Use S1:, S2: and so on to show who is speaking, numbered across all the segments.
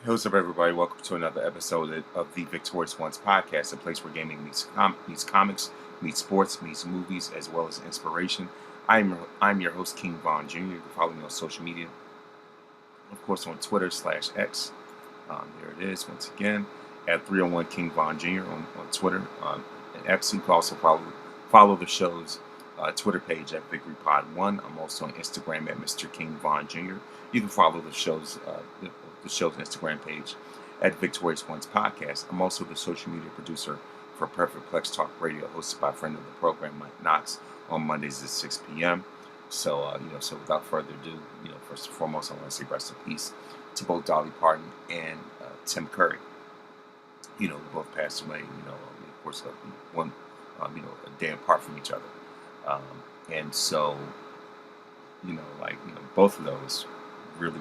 S1: Hey, what's up, everybody? Welcome to another episode of the Victorious Ones podcast, a place where gaming meets comics, meets sports, meets movies, as well as inspiration. I'm your host, King Von Jr. You can follow me on social media, of course, on Twitter/X. There it is, once again, at 301 King Von Jr. on Twitter. And X, you can also follow the show's Twitter page at Victory Pod 1. I'm also on Instagram at Mr. King Von Jr. You can follow the show's Instagram page at Victorious Ones Podcast. I'm also the social media producer for Perfect Plex Talk Radio, hosted by a friend of the program, Mike Knox, on Mondays at 6 p.m. So without further ado, first and foremost, I want to say rest in peace to both Dolly Parton and Tim Curry. Who both passed away. Of course, one, a day apart from each other. Um, and so, both of those really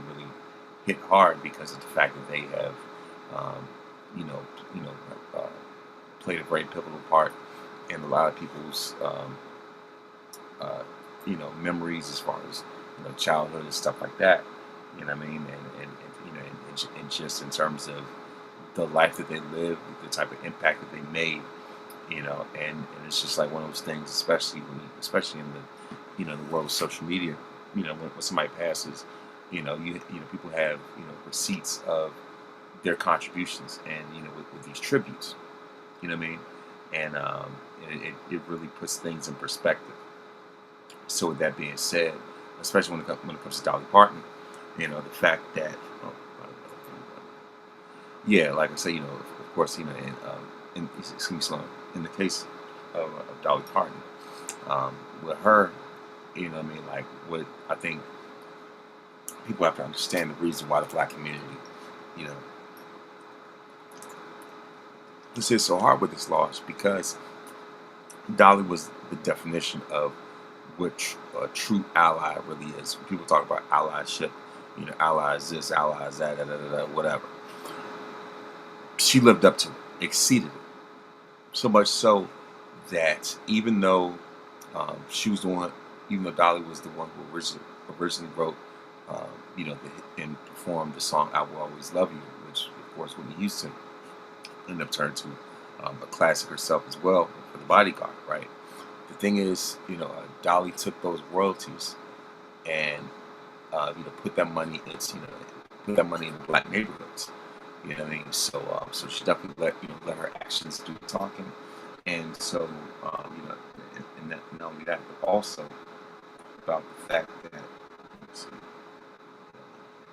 S1: hit hard because of the fact that they have, um, you know, you know, uh, played a very pivotal part in a lot of people's, uh, memories as far as childhood and stuff like that. You know what I mean? And just in terms of the life that they lived, the type of impact that they made. And it's just like one of those things, especially in the world of social media. When somebody passes, people have receipts of their contributions, and with these tributes, you know what I mean, and it really puts things in perspective. So with that being said, especially when it comes to Dolly Parton, the fact that yeah, like I say, of course, excuse me, Sloan, in the case of Dolly Parton, with her, what I mean, like what I think people have to understand the reason why the black community, you know, this is so hard with this loss because Dolly was the definition of what a true ally really is. When people talk about allyship, allies this, allies that, whatever. She lived up to it, exceeded it. So much so that she was the one, even though Dolly was the one who originally wrote, um, and performed the song "I Will Always Love You," which of course Whitney Houston ended up turning to a classic herself as well for the Bodyguard. Right. The thing is, Dolly took those royalties and put that money in the black neighborhoods. You know what I mean? So she definitely let her actions do the talking, and so not only that, but also about the fact that, let's see,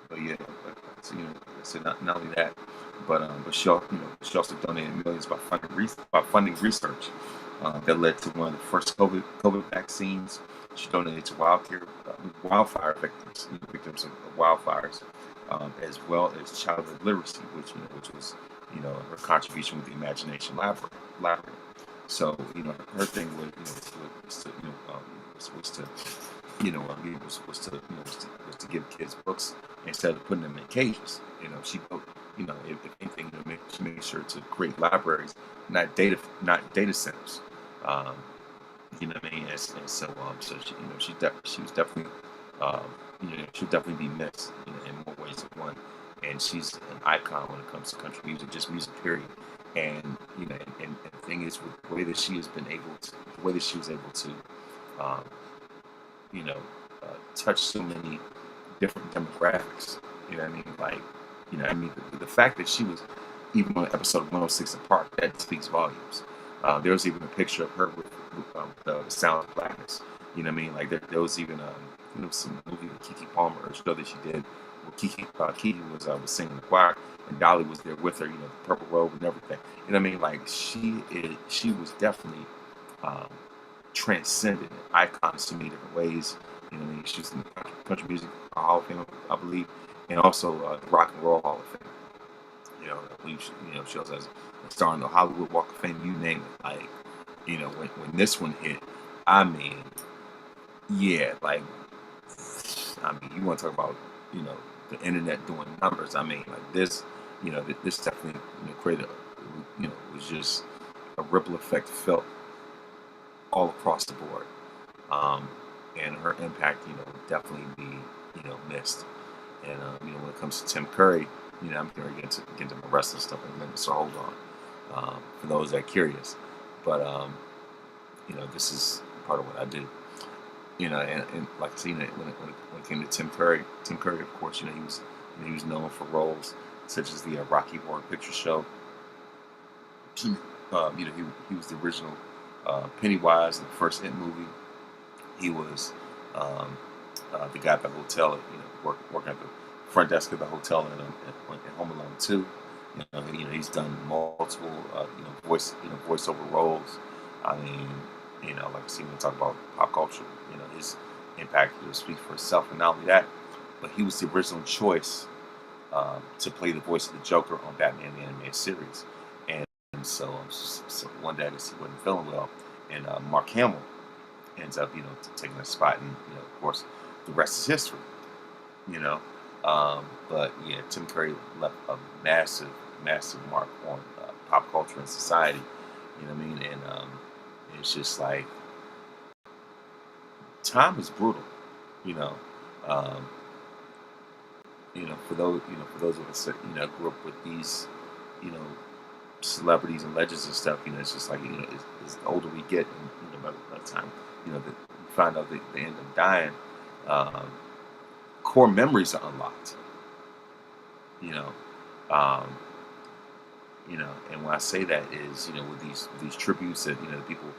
S1: but yeah, so, so not only that, but she also donated millions by funding research that led to one of the first COVID vaccines. She donated to wildfire victims, victims of wildfires, as well as childhood literacy, which was her contribution with the Imagination Library. So her thing was to was to was to give kids books instead of putting them in cages. She built, if anything, she made sure to create libraries, not data centers. Um, what I mean? So she was definitely, um, she'll definitely be missed, in more ways than one. And she's an icon when it comes to country music, just music, period. And and the thing is, with the way that she has been able to, the way that she was able to, um, you know, touch so many different demographics. You know what I mean? Like, the fact that she was even on episode 106 of Park, that speaks volumes. There was even a picture of her with the Sound of Blackness. You know what I mean? Like there was even some movie with Kiki Palmer, a show that she did where Kiki was singing the choir, and Dolly was there with her. The purple robe and everything. You know what I mean? Like she was definitely um, transcendent, icon in so many different ways. You know what I mean? She's in the country music Hall of Fame, I believe, and also the Rock and Roll Hall of Fame. I believe she also has a star in the Hollywood Walk of Fame. You name it. Like, when this one hit, I mean, yeah, like, you want to talk about the internet doing numbers. I mean, like this, this definitely created, was just a ripple effect felt all across the board. Um, and her impact, would definitely be, missed. And when it comes to Tim Curry, I'm going to get into my wrestling stuff in a minute, so hold on. For those that are curious, but this is part of what I do. And like I said, when it came to Tim Curry, of course, he was known for roles such as the Rocky Horror Picture Show. He was the original Pennywise in the first It movie. He was um, the guy at the hotel, working at the front desk of the hotel in Home Alone 2. He's done multiple, voiceover roles. I mean, like I see when we talk about pop culture, his impact will speak for itself. And not only that, but he was the original choice to play the voice of the Joker on Batman the Animated Series. And so one day I guess he wasn't feeling well, and Mark Hamill ends up, taking a spot, and of course, the rest is history. You know, but yeah, Tim Curry left a massive, massive mark on pop culture and society. You know what I mean? And it's just like time is brutal. You know, um, for those of us that grew up with these, you know, celebrities and legends and stuff. It's just like as the older we get, and by the time that we find out they end up dying, um, core memories are unlocked. You know, um, and when I say that is with these tributes that people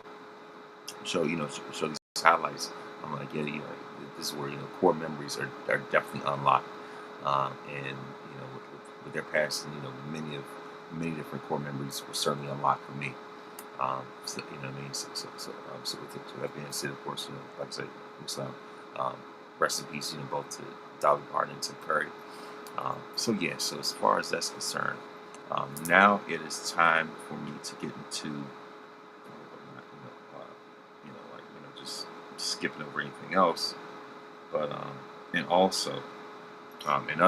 S1: show show these highlights. I'm like, yeah, this is where core memories are definitely unlocked, and with their passing, many different core memories were certainly unlocked for me. So, you know what I mean? So that being said, of course, like I said, so, um, rest in peace, both to Dolly Parton and Tim Curry. So so as far as that's concerned, now it is time for me to get into, just skipping over anything else. But and also, in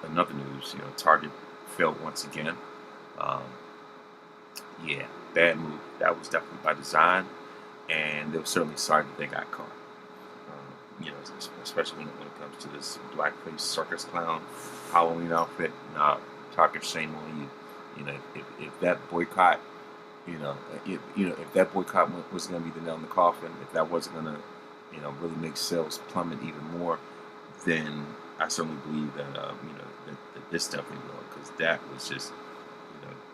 S1: another news, Target failed once again. Um, yeah, bad move. That was definitely by design, and they were certainly sorry that they got caught. Especially when it comes to this blackface circus clown Halloween outfit. Nah, Target, shame on you. If that boycott, if that boycott was going to be the nail in the coffin, if that wasn't going to, really make sales plummet even more, then I certainly believe that, that this definitely will, because that was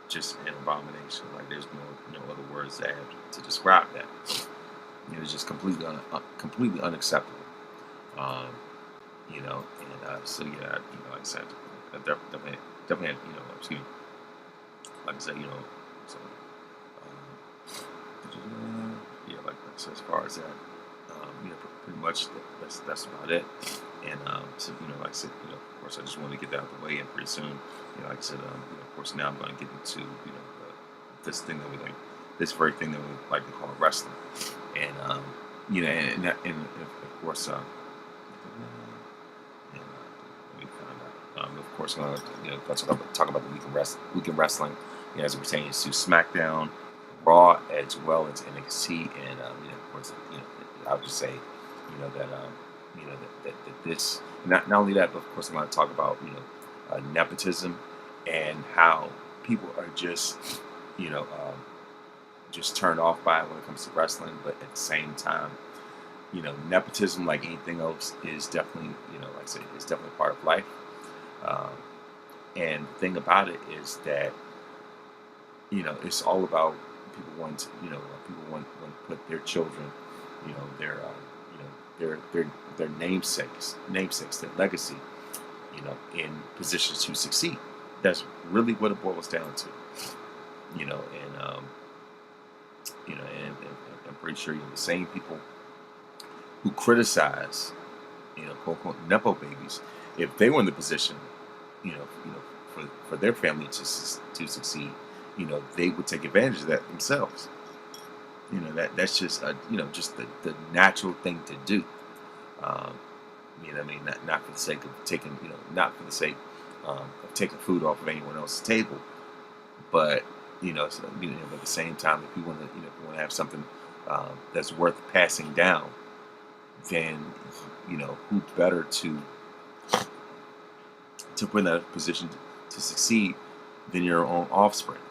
S1: just an abomination. Like there's no other words that I have to describe that. It was just completely unacceptable. Um, and so yeah, like I said, I definitely had, excuse me, like I said, so yeah, like so as far as that, pretty much that's about it. And so like I said, of course, I just wanted to get that out of the way, and pretty soon, like I said, of course, now I'm going to get into this thing that we like, this very thing that we like to call wrestling, and and of course, let me find out. Of course, I'm going to talk about the weekend wrestling, as it pertains to SmackDown, Raw, as well as NXT, and of course, I'll just say, that that this not only that, but of course, I'm going to talk about nepotism and how people are just turned off by it when it comes to wrestling, but at the same time, nepotism, like anything else, is definitely, like I said, it's definitely part of life. Um, and the thing about it is that, it's all about people want to, people want to put their children, their, their namesakes, their legacy, in positions to succeed. That's really what it boils down to, and, and I'm pretty sure, the same people who criticize, quote unquote, nepo babies, if they were in the position, for their family to succeed, they would take advantage of that themselves. That's just just the natural thing to do. Um, I mean, not for the sake of taking, not for the sake of taking food off of anyone else's table, but but at the same time, if you want to, if you want to have something that's worth passing down, then who better to put in that position to succeed than your own offspring.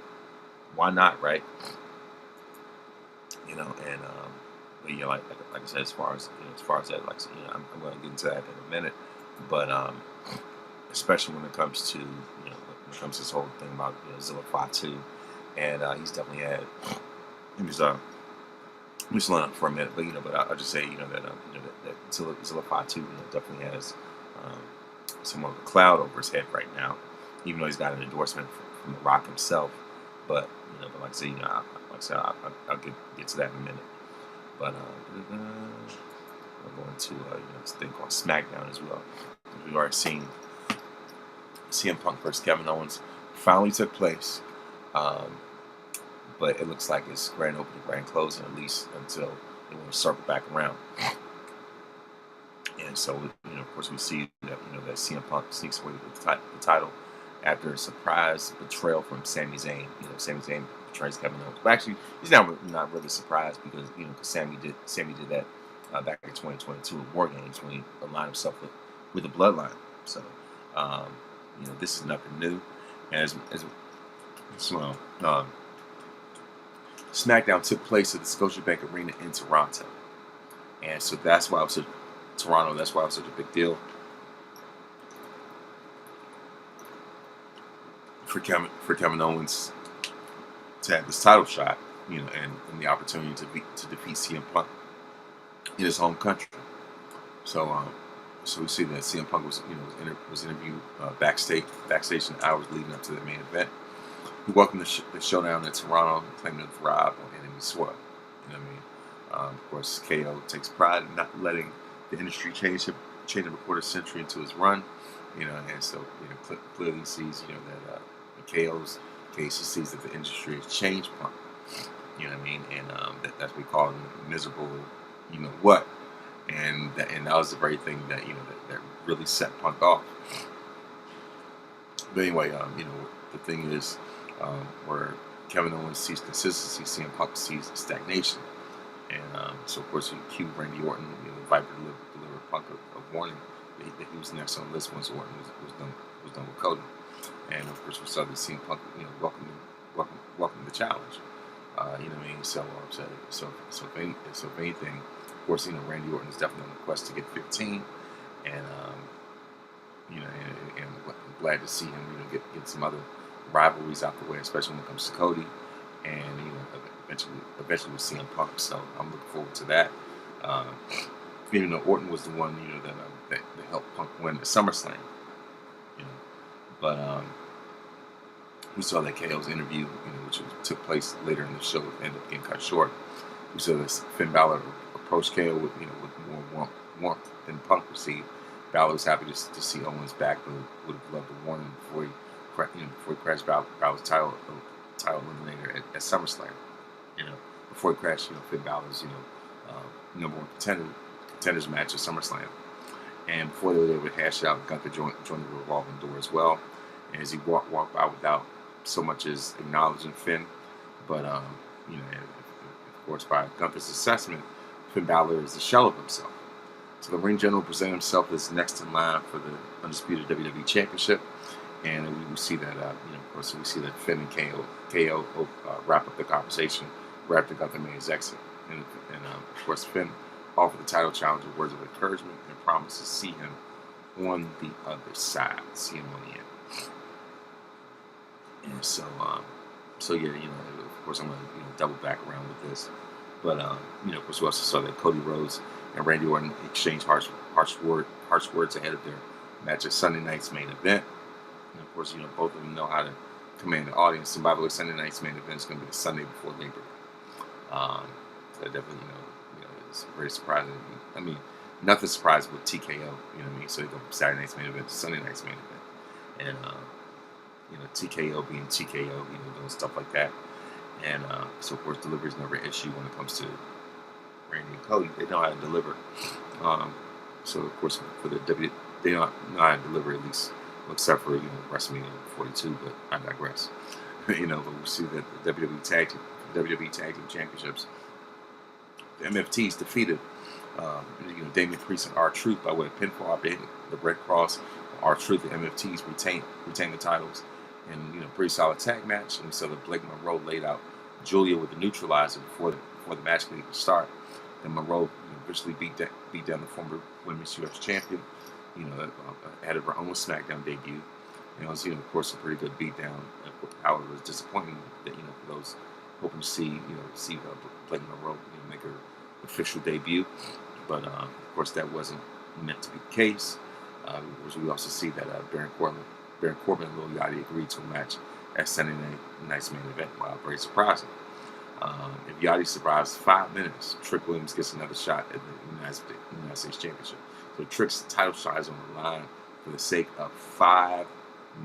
S1: Why not, right? You know, and but you know, like I said, as far as that, like I'm going to get into that in a minute, but especially when it comes to when it comes to this whole thing about Zilla 5-2, and he's definitely had. Let me just line up for a minute, but but I'll just say that Zilla 5-2 definitely has um, somewhat of a cloud over his head right now, even though he's got an endorsement from The Rock himself. But but like I say, I'll get to that in a minute. But we're going to this thing called SmackDown as well. We've already seen CM Punk versus Kevin Owens finally took place, but it looks like it's grand opening, grand closing, at least until they want to circle back around. And so, of course, we see that that CM Punk sneaks away with the title after a surprise betrayal from Sami Zayn. Sami Zayn betrays Kevin Owens. But actually, he's not really surprised because Sami did that back in 2022 at War Games when he aligned himself with the Bloodline. So, this is nothing new. And as well, SmackDown took place at the Scotiabank Arena in Toronto, and so that's why it was Toronto. That's why it was such a big deal for Kevin Owens to have this title shot, and the opportunity to defeat CM Punk in his home country. So, so we see that CM Punk was interviewed backstage in the hours leading up to the main event. He welcomed the showdown in Toronto, claiming to thrive on enemy soil. You know what I mean? Of course, KO takes pride in not letting the industry change him a quarter century into his run. And so clearly sees that in KO's case, he sees that the industry has changed Punk. You know what I mean? And that's what we call him miserable. What? And that was the very thing that that really set Punk off. But anyway, the thing is, where Kevin Owens sees consistency, CM Punk sees stagnation, and so of course he cued Randy Orton, Viper delivered Punk a warning that he was next on the list once Orton was done with Cody, and of course we saw that CM Punk welcome the challenge. You know what I mean? So if anything, of course Randy Orton is definitely on the quest to get 15, and and I'm glad to see him get some other rivalries out the way, especially when it comes to Cody, and eventually with CM Punk. So I'm looking forward to that. Even though Orton was the one that helped Punk win the SummerSlam, but we saw that KO's interview, which took place later in the show, ended up getting cut short. We saw that Finn Balor approached KO with more warmth than Punk received. Balor was happy to see Owens back, but would have loved a warning before he crashed Balor's title eliminator at SummerSlam. Before he crashed, Finn Balor's number one contenders match at SummerSlam, and before they were able to hash out, Gunther joined the revolving door as well. And as he walked by without so much as acknowledging Finn, but and of course by Gunther's assessment, Finn Balor is the shell of himself. So the ring general presented himself as next in line for the undisputed WWE Championship, and we see that of course we see that Finn and KO wrap up the conversation right after Gunther made his exit, and of course Finn offered the title challenge with words of encouragement and promised to see him on the other side, see him on the end. And so yeah, of course I'm gonna double back around with this, but of course we also saw that Cody Rhodes and Randy Orton exchanged harsh words ahead of their match at Sunday night's main event. And of course, both of them know how to command the audience. And by the way, Sunday night's main event is going to be the Sunday before Labor Day. So definitely, it's very surprising. I mean, nothing surprising with TKO. You know what I mean? So they go from Saturday night's main event to Sunday night's main event, and TKO being TKO, doing stuff like that. And so of course, delivery is never an issue when it comes to Randy and Cody. They know how to deliver. So of course for the WWE, they know how to deliver, at least except for WrestleMania 42. But I digress. But we see that the WWE Tag Team Championships, the MFTs defeated Damian Priest and R-Truth by way of pinfall, updating the Red Cross R-Truth and MFTs retain the titles, and pretty solid tag match. And so the Blake Monroe laid out Julia with the neutralizer before the match could even start. Then Monroe eventually beat down the former Women's U.S. champion, ahead of her own SmackDown debut. And it was, of course, a pretty good beatdown. However, it was disappointing that, for those hoping to see Blake Monroe, make her official debut. But, of course, that wasn't meant to be the case. We also see that Baron Corbin and Lil Yachty agreed to a match at Sunday night's main event. Wow, very surprising. If Yachty survives 5 minutes, Trick Williams gets another shot at the United States Championship. So Trick's title shot is on the line for the sake of 5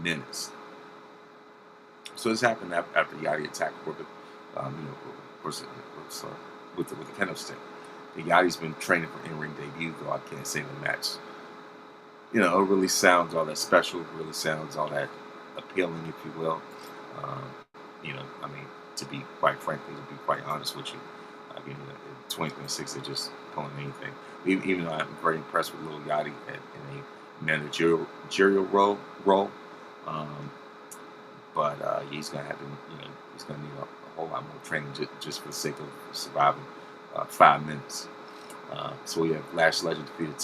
S1: minutes. So this happened after Yachty attacked Corbin, of course, with the kendo stick. Yachty's been training for in-ring debut, though I can't say the match, it really sounds all that special, really sounds all that appealing, if you will. To be quite honest with you, in 2026, they're just pulling anything. Even though I'm very impressed with Lil Yachty in a managerial role, but he's gonna have to, he's gonna need a whole lot more training just for the sake of surviving 5 minutes. So we have Lash Legend defeating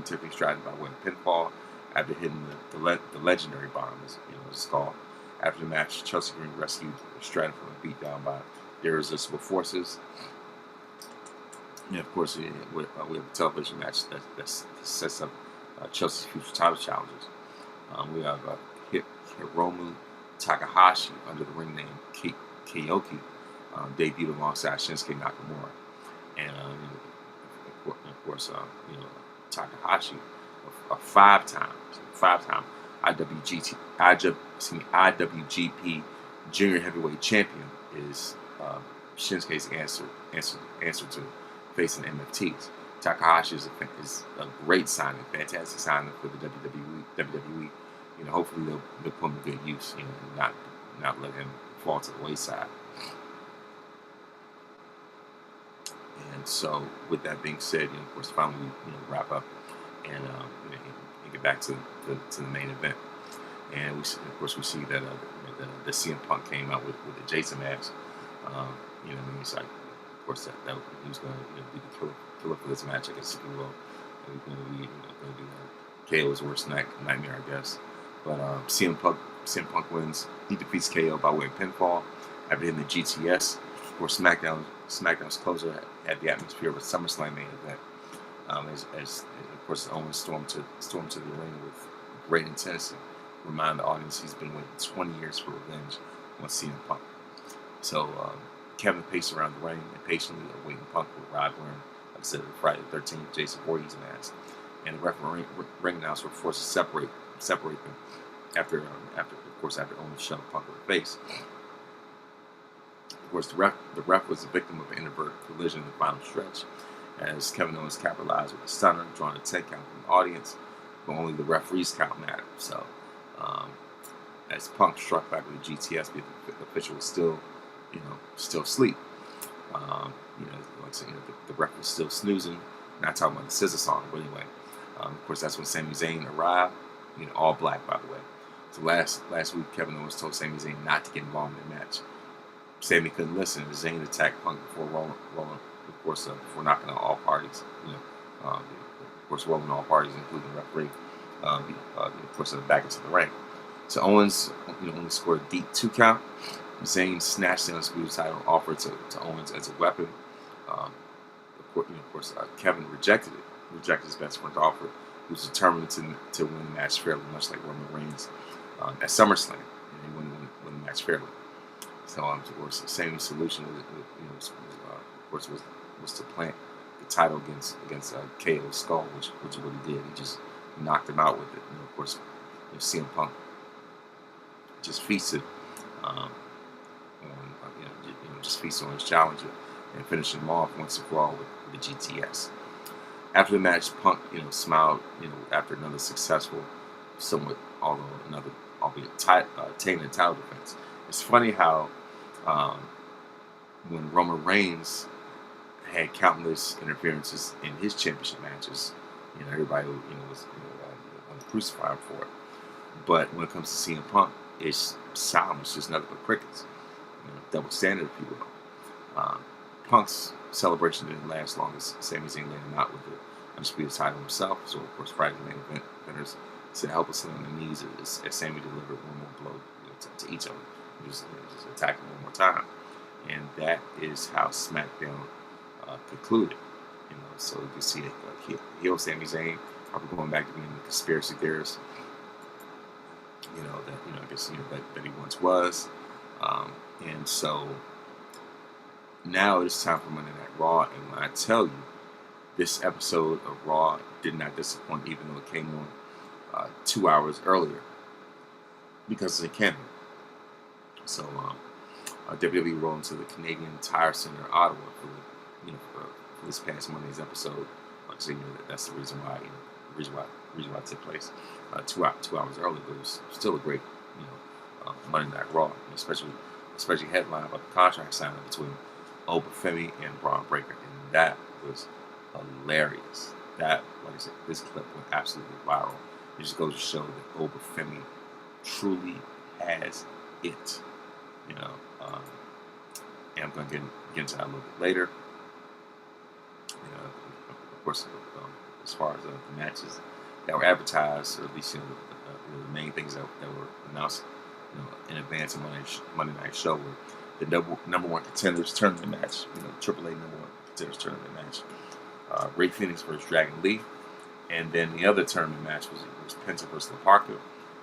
S1: Tiffany Stratton by way of pinfall after hitting the legendary bomb, as it's called. After the match, Chelsea Green rescued Stratton from a beatdown by the Irresistible Forces. And of course, we have a television match that sets up Chelsea's future title challenges. We have Hiromu Takahashi under the ring name Kyoki debuted alongside Shinsuke Nakamura, and of course, Takahashi, a five-time IWGP Junior Heavyweight Champion, is Shinsuke's answer to facing MFTs. Takahashi is a great signing, fantastic signing for the WWE. Hopefully they'll put him to good use, and not let him fall to the wayside. And so, with that being said, of course, finally wrap up and get back to the main event. And we see that the CM Punk came out with the Jason mask. It's like, of course, that he was going to be the killer for this match, I guess, if you will. He's going to be KO's worst nightmare, I guess. But CM Punk wins. He defeats KO by way of pinfall after hitting the GTS. Of course, SmackDown's closer had the atmosphere of a SummerSlam main event. As of course, Owens stormed to the arena with great intensity, remind the audience he's been waiting 20 years for revenge on CM Punk. So Kevin paced around the ring impatiently awaiting Punk with Rod wearing, like I said, the Friday the 13th Jason Voorhees mask, and the referee ring announcers were forced to separate them after Owens shoved Punk in the face. Of course, the ref was the victim of an inadvertent collision in the final stretch, as Kevin Owens capitalized with a stunner, drawing a 10 count from the audience, but only the referee's count mattered. So, as Punk struck back with the GTS, the official was still asleep. The ref was still snoozing. Not talking about the scissor song, but anyway. Of course, that's when Sami Zayn arrived. All black, by the way. So last week, Kevin Owens told Sami Zayn not to get involved in the match. Sami couldn't listen. Zayn attacked Punk before rolling, of course, before knocking out all parties. Of course, rolling all parties, including the referee. Of course, in the back into the ring. So Owens, only scored a deep 2 count. Zayn snatched the undisputed title, offered to Owens as a weapon. Of course, Kevin rejected his best friend's offer. He was determined to win the match fairly, much like Roman Reigns at SummerSlam, and he won the match fairly. So, of course, Sami's solution was to plant the title against KO's skull, which is what he did. He just knocked him out with it. And of course, CM Punk just feasted on his challenger and finished him off once and for all with the GTS. After the match, Punk smiled after another successful, albeit tainted title defense. It's funny how when Roman Reigns had countless interferences in his championship matches, everybody was crucify him for it. But when it comes to CM Punk, it's solemn. It's just nothing but crickets. Double standard, if you will. Punk's celebration didn't last long as Sami Zayn landed out with the undisputed title himself. So, of course, Friday's main event winners said helplessly on their knees as Sami delivered one more blow to each of them. Just attacking one more time. And that is how SmackDown concluded. So you can see it. Heel Sami Zayn probably going back to being the conspiracy theorist. I guess that he once was. And so now it's time for Monday Night Raw. And when I tell you, this episode of Raw did not disappoint, even though it came on 2 hours earlier because of the canon. So WWE rolled into the Canadian Tire Center, Ottawa, for this past Monday's episode. Like I say, that's the reason why it took place 2 hours early. But it was still a great Monday Night Raw, especially headlined by the contract signing between Obafemi and Bron Breakker, and that was hilarious. That, like I said, this clip went absolutely viral. It just goes to show that Obafemi truly has it. And I'm going to get into that a little bit later. Of course, as far as the matches that were advertised, or at least the main things that were announced, in advance of Monday Night Show, were the number one contenders tournament match, AAA number one contenders tournament match, Rey Fenix versus Dragon Lee, and then the other tournament match was Penta versus La Parka.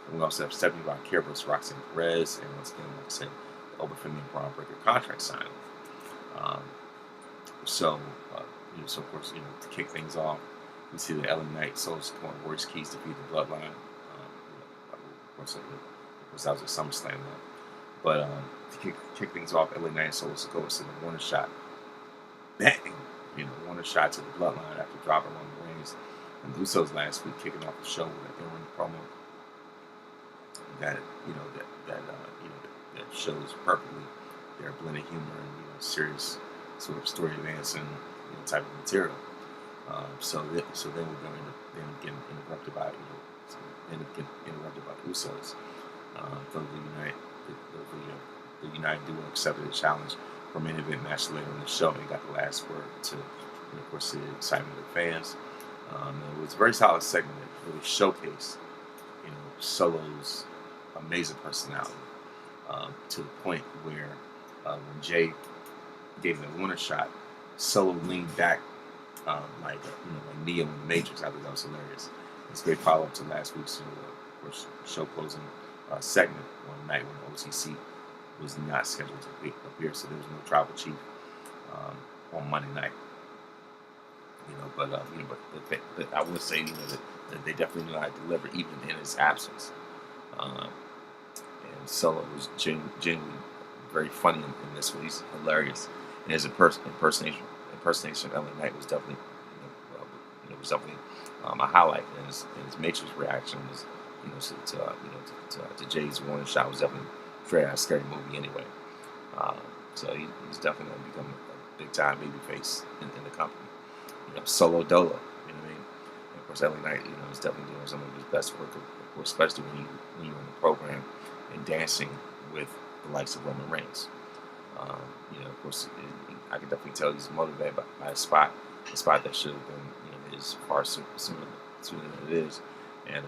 S1: And we also have Stephanie Valkyrie versus Roxanne Perez, and once again, like I said, the Obafemi and Bron Breakker contract signing. So of course, to kick things off, we see the LA Knight, Solo Sikoa, and Royce Keys defeat the Bloodline. Of course, that was a SummerSlam. But to kick things off, LA Knight and Solo Sikoa sent a warning shot. Bang! Warning shot to the Bloodline after dropping on the rings. And Usos last week kicking off the show with an in-ring promo that that shows perfectly their blend of humor and serious sort of story advancing type of material. So then we're going to get interrupted by the Usos. The United Duo accepted a challenge for a main event match later in the show and got the last word to, of course, the excitement of the fans. It was a very solid segment that really showcased, Solo's amazing personality to the point where when Jay gave him a winner shot, Solo leaned back like Neo in the Matrix. I thought that was hilarious. It's a great follow-up to last week's show closing segment on night when OCC was not scheduled to appear, so there was no tribal chief on Monday night. But I would say that they definitely knew how to deliver even in his absence. And Solo was genuinely very funny in this one. He's hilarious, and his impersonation of LA Knight was definitely a highlight. And his Matrix reaction was to Jay's warning shot was definitely straight out a scary movie anyway. So he's definitely going to become a big time baby face in the company. Solo Dolo, And of course, LA Knight, is definitely doing some of his best work, of course, especially when you're in the program and dancing with the likes of Roman Reigns. Of course, I can definitely tell he's motivated by a spot that should have been, is far sooner than it is. And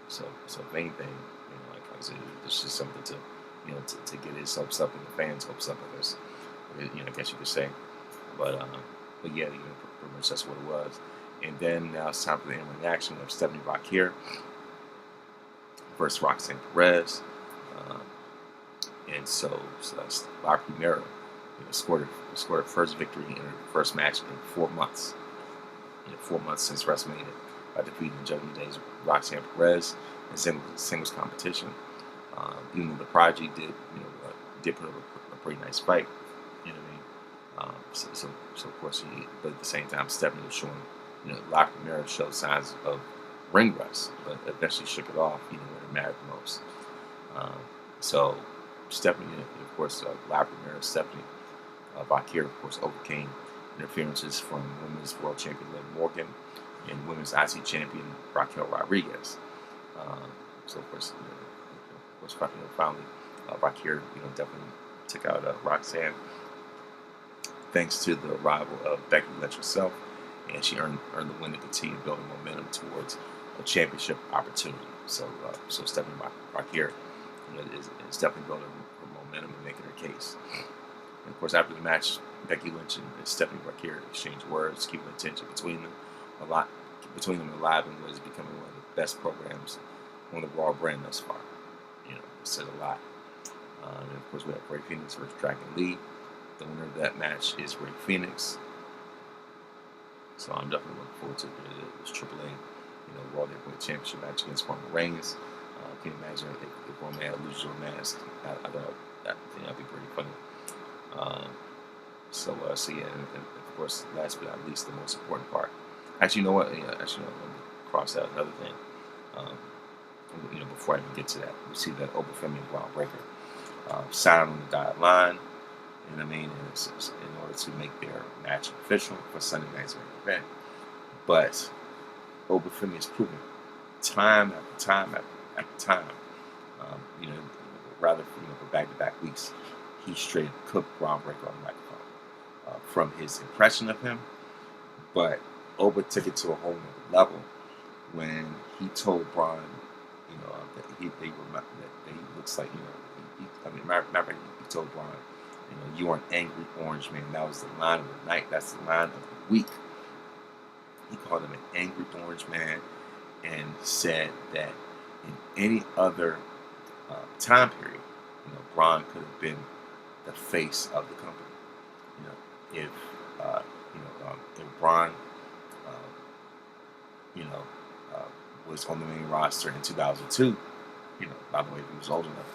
S1: so if anything, like I said, it's just something to, to get his hopes up and the fans' hopes up, I guess, I guess you could say. But yeah, pretty much that's what it was. And then now it's time for the in-ring action of Stephanie Valkyrie versus Roxanne Perez. And so that's La Primera, scored her first victory in her first match in 4 months. 4 months since WrestleMania, by defeating Judgment Day's Roxanne Perez in singles competition. Even though the Prodigy did put up a pretty nice fight, So of course, but at the same time, Stephanie was showing, La Primera showed signs of ring rust, but eventually shook it off, when it mattered the most. So Stephanie, of course, La Primera, Stephanie Valkyrie, of course, overcame interferences from Women's World Champion Liv Morgan and Women's IC Champion Raquel Rodriguez. Um, so of course, finally, Rakir, definitely took out Roxanne thanks to the arrival of Becky Lynch herself, and she earned the win to continue building momentum towards a championship opportunity. So Stephanie Rakir is definitely building her momentum and making her case. And of course, after the match, Becky Lynch and Stephanie Rakir exchanged words, keeping the tension between them alive, and what is becoming one of the best programs on the Raw brand thus far. It says a lot. And of course, we have Ray Phoenix versus Dragon Lee. The winner of that match is Ray Phoenix. So I'm definitely looking forward to this AAA, Raw Heavyweight Championship match against Roman Reigns. Can you imagine if Roman loses her mask? I think that'd be pretty funny. So yeah, and of course, last but not least, the most important part. Actually, you know what? Let me cross out another thing. Um, before I even get to that, we see that Obafemi and Bron Breakker sign on the dotted line. You know what I mean? And it's in order to make their match official for Sunday night's main event. But Obafemi has proven time after time after time, rather for back-to-back weeks, he straight cooked Bron Breakker on the microphone. From his impression of him, but Oba took it to a whole nother level when he told Bron, that he looks like, matter of fact, he told Bron, you are an angry orange man. That was the line of the night. That's the line of the week. He called him an angry orange man and said that in any other time period, Bron could have been the face of the company. If if Bron, was on the main roster in 2002, by the way, if he was old enough,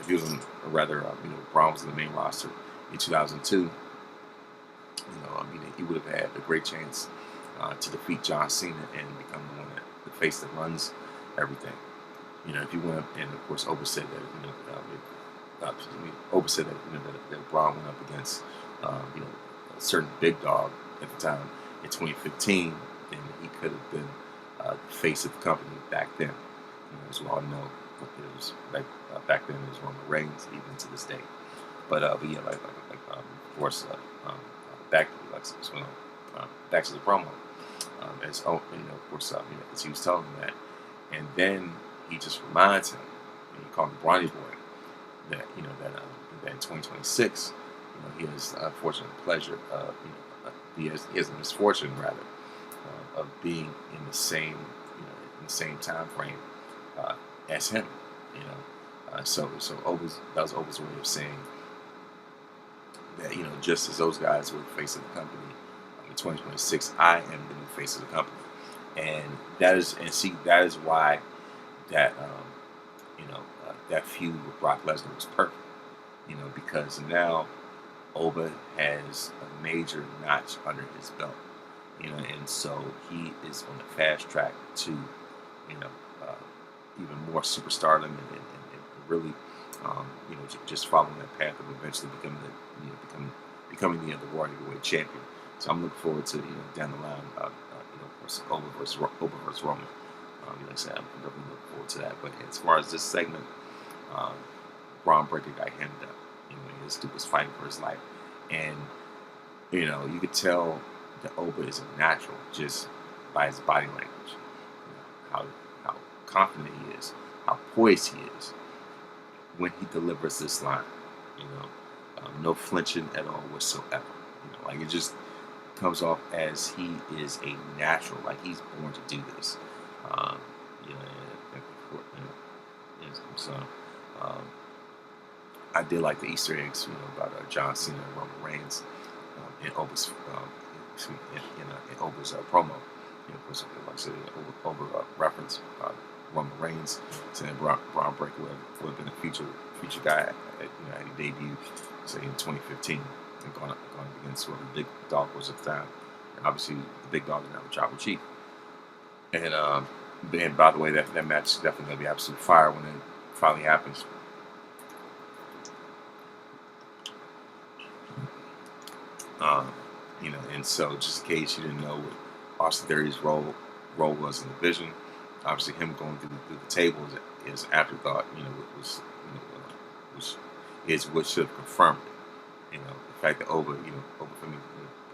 S1: if he was on, or rather, Bron was on the main roster in 2002, he would have had a great chance to defeat John Cena and become the face that runs everything. If you went up, and of course, Oba said that, Oba said that Bron went up against, a certain big dog at the time in 2015, then he could have been the face of the company back then. As we all know, it was back then it was Roman Reigns, even to this day. But yeah, of course, back back to the promo. Of course, as he was telling him that, and then he just reminds him, and he called him Bronny Boy, that that in 2026, he has the unfortunate pleasure of, he has the misfortune rather of being in the same, time frame as him. So that was Oba's way of saying that, just as those guys were the face of the company in 2026, I am the new face of the company, and that is why that that feud with Brock Lesnar was perfect, because now Oba has a major notch under his belt, and so he is on the fast track to, even more superstardom and really, just following that path of eventually becoming the Raw Heavyweight Champion. So I'm looking forward to, down the line, of course, Oba versus Roman. Like I said, I'm definitely looking forward to that. But as far as this segment, Bron Breakker got hemmed up. This dude was fighting for his life, and you could tell that Oba is a natural just by his body language, how confident he is, how poised he is when he delivers this line. No flinching at all whatsoever. Like it just comes off as he is a natural, like he's born to do this. So I did like the Easter eggs, about John Cena and Roman Reigns in Oba's in Oba's promo. Of course, like I said, Oba reference Roman Reigns, saying Bron Breakker would have been a future guy at he debuted, say in 2015, and going up against whoever the big dog was at the time. And obviously, the big dog is now the Tribal Chief. And by the way, that match is definitely going to be absolute fire when it finally happens. And so just in case you didn't know what Austin Theory's role was in the Vision, obviously him going through the table is afterthought. Was which is what should have confirmed it. The fact that over for me put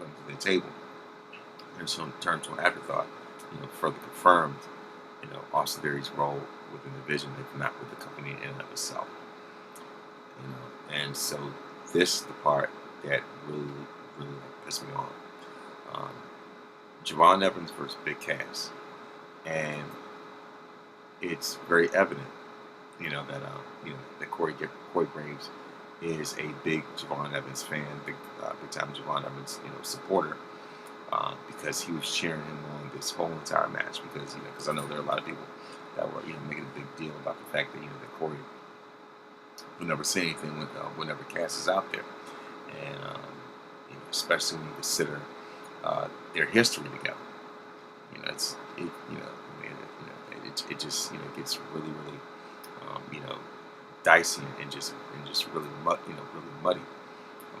S1: him to the table and so turned to an afterthought, further confirmed, Austin Theory's role within the division, if not with the company in and of itself. And so this is the part that really, really pissed me off. Um, Javon Evans versus Big Cass, and it's very evident, that Corey Graves is a big Javon Evans fan, big time Javon Evans, supporter, because he was cheering him on this whole entire match. Because I know there are a lot of people that were making a big deal about the fact that that Corey would never say anything whenever Cass is out there, and especially when you consider their history together. It just gets really dicey and just really really muddy.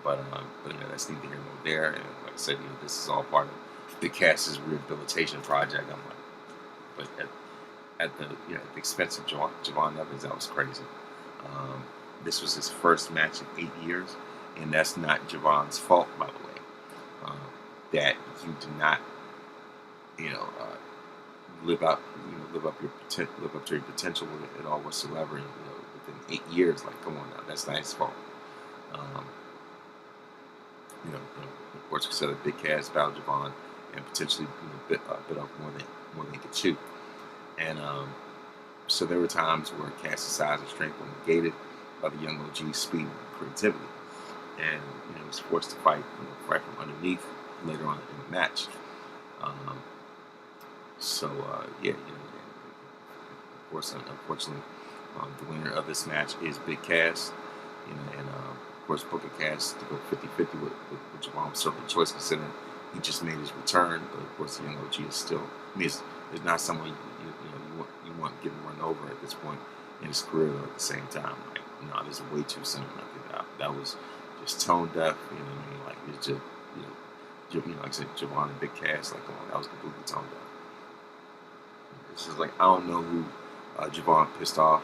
S1: But that's neither here nor there. And like I said, this is all part of the Cass's rehabilitation project. I'm like, but at the at the expense of Javon Evans, that was crazy. This was his first match in 8 years, and that's not Javon's fault, by the way. That you did not, live up to your potential at all whatsoever. Within 8 years, like, come on now, that's not his fault. Of course, we said that Big Cass battled Javon and potentially bit off more than he could chew. And so there were times where Cass's size and strength were negated by the young OG's speed and creativity, and he was forced to fight right from underneath later on in the match. Of course, unfortunately, the winner of this match is Big Cass, and of course, Booker Cass to go 50-50 with Javon was certainly a choice, considering he just made his return. But of course, the young OG is still, it's not someone you want getting run over at this point in his career. Though, at the same time, like, no, this is way too soon. I think that was just tone deaf. Like it's just like I said, Javon and Big Cass, like, come on, that was completely tone deaf. It's just like, I don't know who Javon pissed off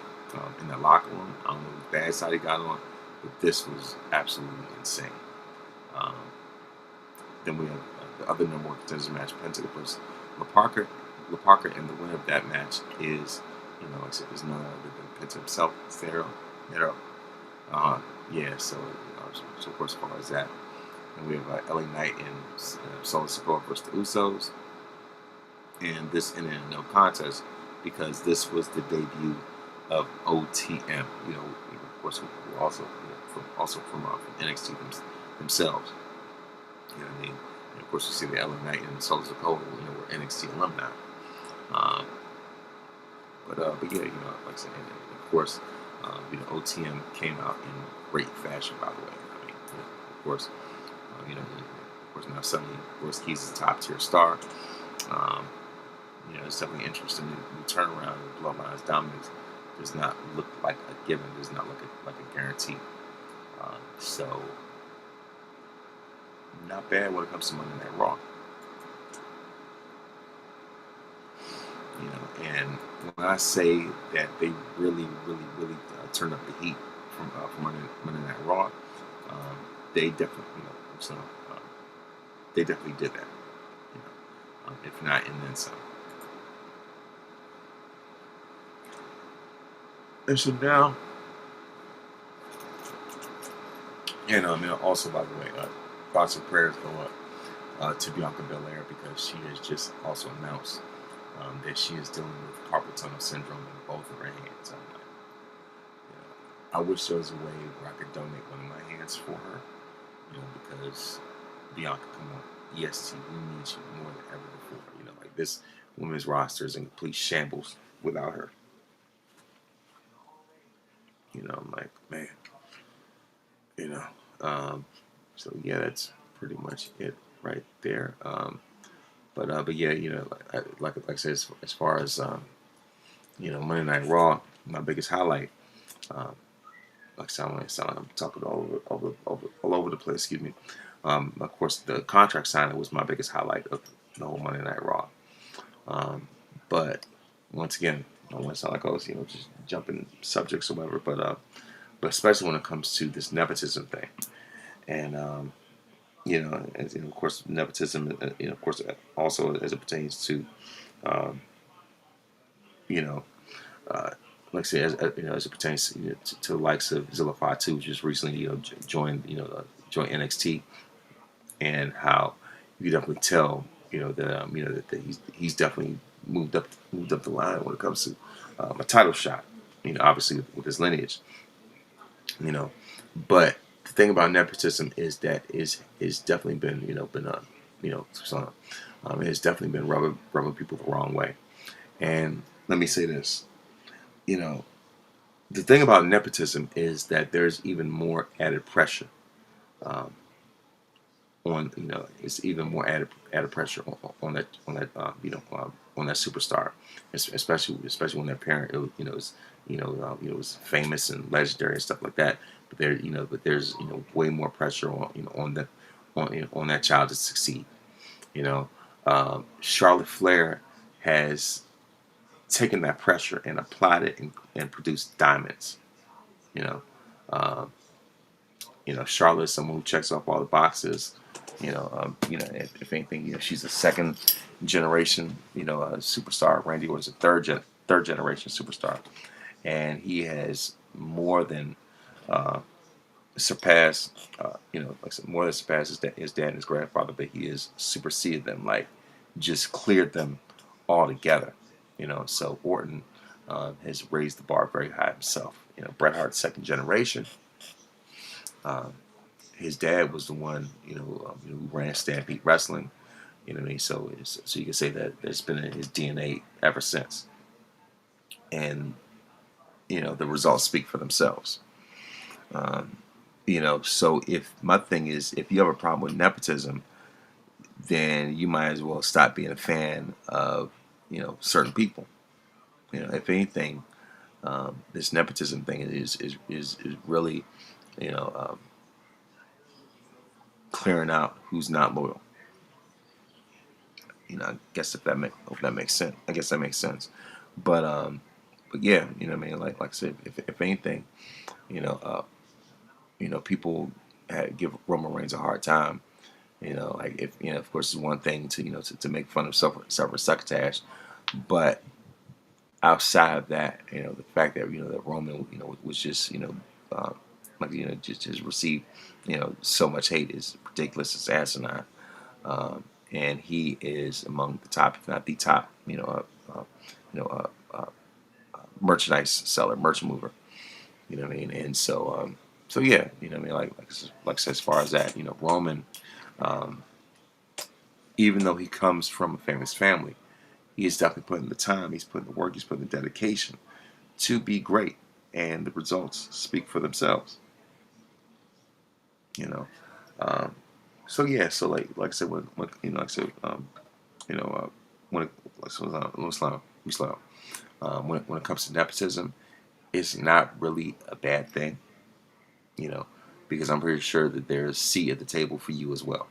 S1: in that locker room. I don't know whose bad side he got on, but this was absolutely insane. Then we have the other number one contenders match, Penta versus LaParker. And the winner of that match is, like I said, is none other than Penta himself, Zero. So of course, as far as that, and we have LA Knight and Solo Sikoa versus the Usos. And this ended in no contest because this was the debut of OTM. Of course, also from NXT themselves. You know what I mean? And of course, you see the LA Knight and Solo Sikoa, were NXT alumni. But yeah, like I said, and of course, OTM came out in great fashion. By the way, I mean, of course, now suddenly Royce Keys is a top tier star. It's definitely interesting. The turnaround of Bloodline's dominance does not look like a given. Does not look like a guarantee. So not bad when it comes to Monday Night Raw. And when I say that they really turned up the heat from Monday Night Raw, they definitely, they definitely did that. If not, and then some. And so now, also, by the way, thoughts and prayers go up to Bianca Belair, because she has just also announced that she is dealing with carpal tunnel syndrome in both of her hands. I'm like, I wish there was a way where I could donate one of my hands for her, because Bianca, come on, EST, we need you more than ever before. Like, this women's roster is in complete shambles without her. I'm like, man, so yeah, that's pretty much it right there. But yeah, like I said, as far as Monday Night Raw, my biggest highlight. Like I said, I'm talking all over the place. Excuse me. Of course, the contract signing was my biggest highlight of the whole Monday Night Raw. But once again, I don't want to sound like I was, just jumping subjects or whatever, but especially when it comes to this nepotism thing, and as, of course, nepotism, of course, also as it pertains to, um, you know, uh, like I say, as it pertains to the likes of Zilla 2, who just recently, joined, joined NXT, and how you definitely tell, that he's definitely moved up the line when it comes to a title shot, obviously with his lineage, you know. But the thing about nepotism is that is definitely been so, it has definitely been rubbing people the wrong way. And let me say this, you know, the thing about nepotism is that there's even more added pressure um, on, it's even more added pressure on that superstar, especially when that parent, was famous and legendary and stuff like that. But there's way more pressure on on that child to succeed. You know, Charlotte Flair has taken that pressure and applied it and produced diamonds. You know, um, Charlotte is someone who checks off all the boxes. If anything, she's a second generation, superstar. Randy was a third generation superstar, and he has more than surpassed, like I said, more than surpassed his dad and his grandfather, but he has superseded them, like just cleared them altogether. So Orton has raised the bar very high himself. Bret Hart's second generation. Um, his dad was the one, who ran Stampede Wrestling. You know what I mean? So you can say that it's been in his DNA ever since. And the results speak for themselves. Um, so if my thing is, if you have a problem with nepotism, then you might as well stop being a fan of certain people. If anything, this nepotism thing is really you know um, clearing out who's not loyal. I guess if that makes sense. I guess that makes sense. But yeah, what I mean. Like I said, if anything, you know, uh, people give Roman Reigns a hard time. Like if of course, it's one thing to to make fun of self succotash, but outside of that, the fact that that Roman was just uh, like just received so much hate is ridiculous. It's asinine. And he is among the top, if not the top, you know, merchandise seller, merch mover. You know what I mean? And so yeah, what I mean, like I said, as far as that, Roman, um, even though he comes from a famous family, he is definitely putting the time, he's putting the work, he's putting the dedication to be great, and the results speak for themselves. You know, um, so yeah, so like I said, when like I said, you know, when it, so, when it comes to nepotism, it's not really a bad thing, you know, because I'm pretty sure that there's a seat at the table for you as well.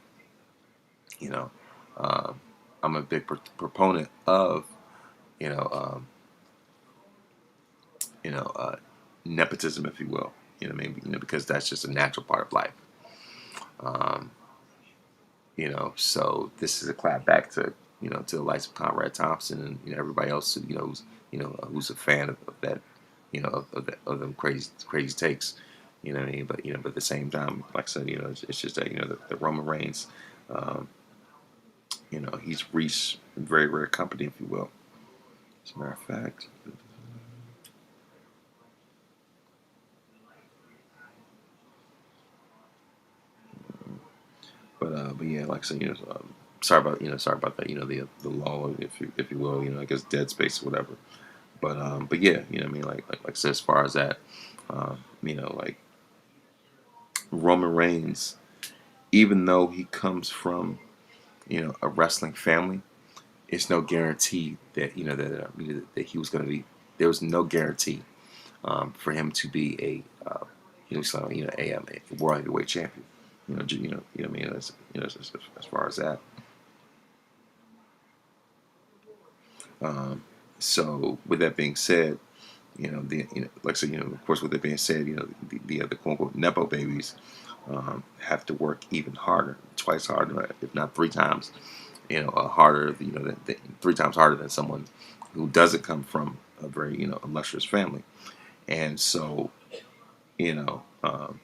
S1: You know, um, I'm a big proponent of you know, um, you know, uh, nepotism, if you will. What I mean? Because that's just a natural part of life. Um, so this is a clap back to to the likes of Conrad Thompson and everybody else who who's a fan of that of them crazy takes. What I mean? But at the same time, like I said, it's just that the Roman Reigns, um, he's reached very rare company, if you will. As a matter of fact. But yeah, like I said, sorry about that, the law, if you will, I guess dead space or whatever. But yeah, what I mean, like I said, as far as that, like Roman Reigns, even though he comes from a wrestling family, it's no guarantee that that he was going to be. There was no guarantee for him to be a world heavyweight champion. What I mean, as far as that. Um, So with that being said, like I said, of course, with that being said, the quote unquote nepo babies have to work even harder, twice harder, if not three times, harder, three times harder than someone who doesn't come from a very, illustrious family. And so, you know, um,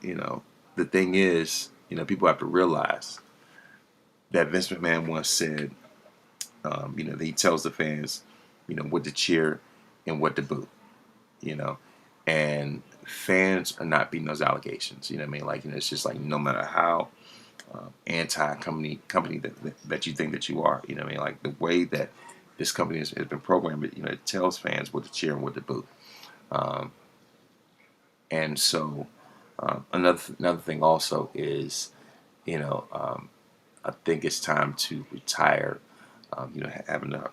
S1: you know, the thing is, people have to realize that Vince McMahon once said, that he tells the fans, what to cheer and what to boo, you know, and fans are not beating those allegations. You know what I mean? Like, it's just like no matter how anti company that you think that you are, you know what I mean? Like the way that this company has been programmed, it tells fans what to cheer and what to boo. Um, and so another thing also is, you know, um, I think it's time to retire. Having a,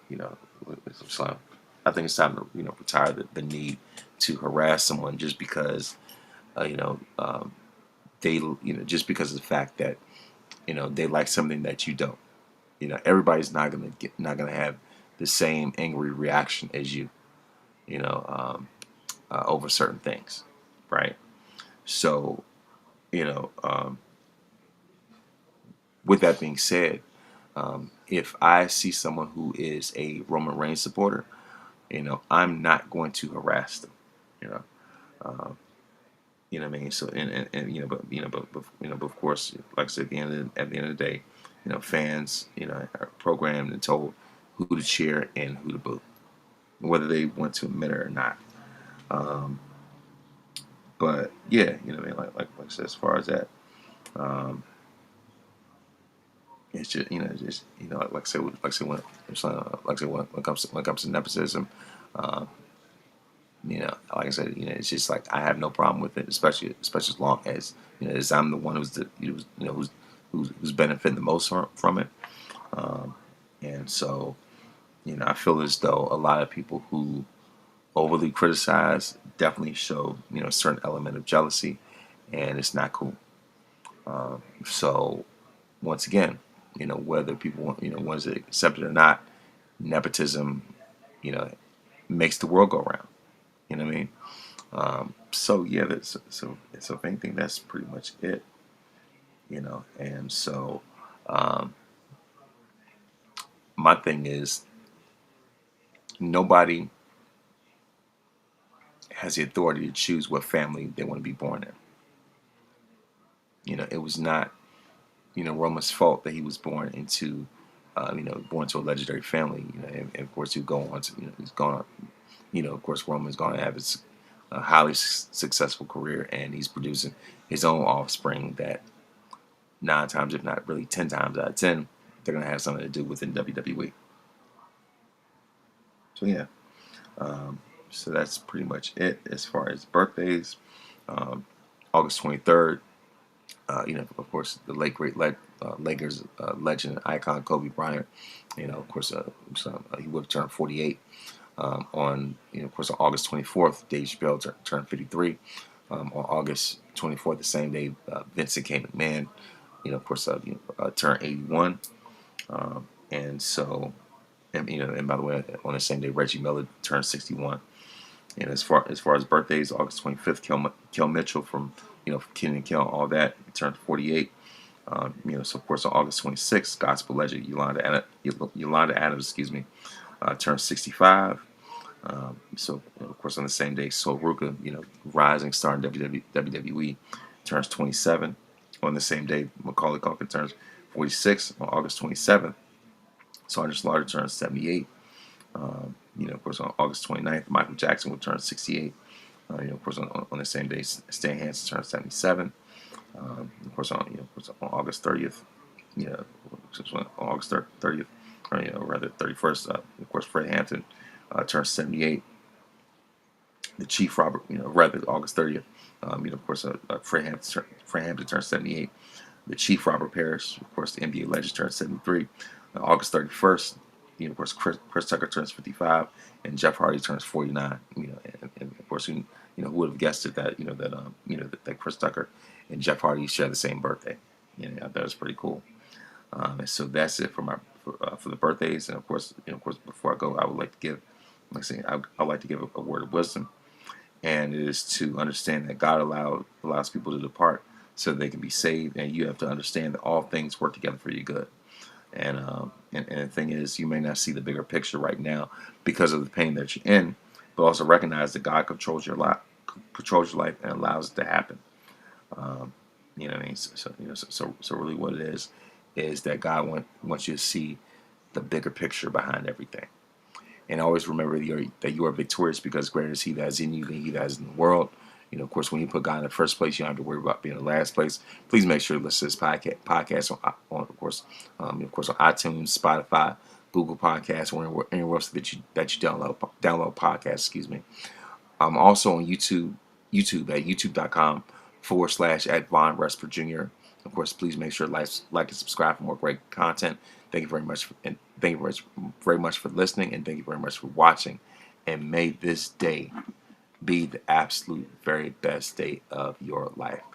S1: so I think it's time to retire the need to harass someone just because they just because of the fact that they like something that you don't. Everybody's not gonna have the same angry reaction as you. You know, over certain things, right? So you know, with that being said, if I see someone who is a Roman Reigns supporter, I'm not going to harass them. You know, um, what I mean. So and but of course, like I said, at the end of the day, fans are programmed and told who to cheer and who to boo, whether they want to admit it or not. Um, but yeah, what I mean. Like I said, as far as that, um, it's just it's just like I said when it comes to nepotism. Um, like I said, it's just like I have no problem with it, especially as long as as I'm the one who's benefiting the most from it. Um, and so, I feel as though a lot of people who overly criticize definitely show a certain element of jealousy, and it's not cool. So once again, whether people want to accept it or not, nepotism, you know, makes the world go round. You know what I mean? So yeah, so if anything, that's pretty much it. And so um, my thing is nobody has the authority to choose what family they want to be born in. It was not Roman's fault that he was born into born to a legendary family. And of course, he'll go on to he's gone on. Of course, Roman's going to have his highly successful career, and he's producing his own offspring that 9 times, if not really 10 times out of 10, they're going to have something to do within WWE. So yeah, um, so that's pretty much it as far as birthdays. Um, August 23rd, of course, the late great Lakers legend icon Kobe Bryant. Of course, he would have turned 48. Of course, on August 24th, Dave Chappelle turned 53. On August 24th, the same day, Vincent K. McMahon, of course, turned 81. And so, and by the way, on the same day, Reggie Miller turned 61. And as far as birthdays, August 25th, Kel Mitchell from Kenan and Kel, all that, turned 48. So of course on August 26th, gospel legend Yolanda Adams, turned 65. So of course on the same day, Sol Ruka, rising star in WWE, turns 27. On the same day, Macaulay Culkin turns 46 on August 27th. Sergeant Slaughter turns 78. Of course on August 29th, Michael Jackson will turn 68. Of course on the same day, Stan Hansen turns 77. Of course on August 30th, on August 30th, or rather 31st, of course Fred Hampton turns 78. The Chief Robert, rather August 30th, of course Fred Hampton turns 78. The Chief Robert Parrish, of course the NBA legend, turns 73. August 31st, of course Chris Tucker turns 55, and Jeff Hardy turns 49. And of course who would have guessed it that Chris Tucker and Jeff Hardy share the same birthday. I thought it was pretty cool. And so that's it for for the birthdays, and of course, before I go, I would like to give, like I say, I like to give a word of wisdom, and it is to understand that God allows people to depart so they can be saved, and you have to understand that all things work together for your good. And the thing is, you may not see the bigger picture right now because of the pain that you're in, but also recognize that God controls your life, and allows it to happen. Um, you know what I mean? So really, what it is that God wants you to see the bigger picture behind everything. And always remember that you are victorious, because greater is He that is in you than he that is in the world. Of course, when you put God in the first place, you don't have to worry about being in the last place. Please make sure to listen to this podcast of course, on iTunes, Spotify, Google Podcasts, or anywhere else that you download podcasts. Excuse me. I'm also on YouTube at youtube.com/at Von Resper Jr. Of course, please make sure to like and subscribe for more great content. Thank you very much, and thank you very much for listening, and thank you very much for watching. And may this day be the absolute very best day of your life.